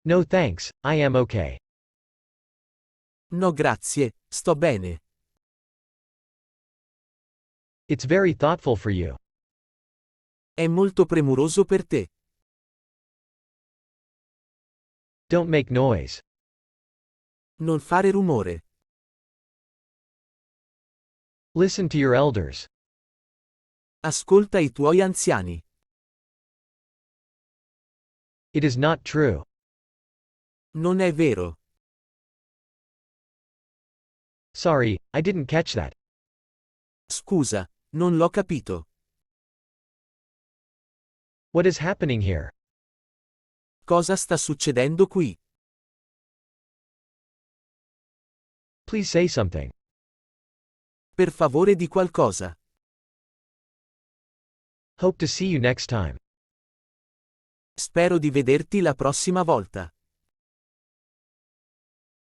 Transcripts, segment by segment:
No thanks, I am okay. No grazie, sto bene. It's very thoughtful for you. È molto premuroso per te. Don't make noise. Non fare rumore. Listen to your elders. Ascolta i tuoi anziani. It is not true. Non è vero. Sorry, I didn't catch that. Scusa, non l'ho capito. What is happening here? Cosa sta succedendo qui? Please say something. Per favore di qualcosa. Hope to see you next time. Spero di vederti la prossima volta.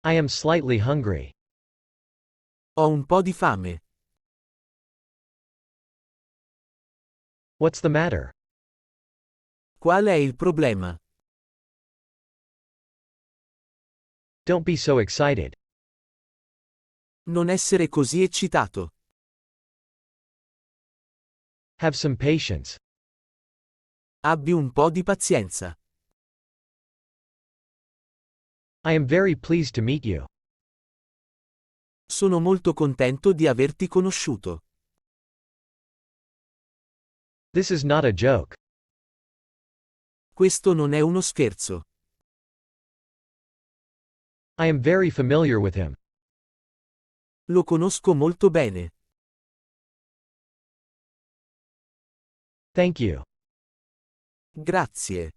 I am slightly hungry. Ho un po' di fame. What's the matter? Qual è il problema? Don't be so excited. Non essere così eccitato. Have some patience. Abbi un po' di pazienza. I am very pleased to meet you. Sono molto contento di averti conosciuto. This is not a joke. Questo non è uno scherzo. I am very familiar with him. Lo conosco molto bene. Thank you. Grazie.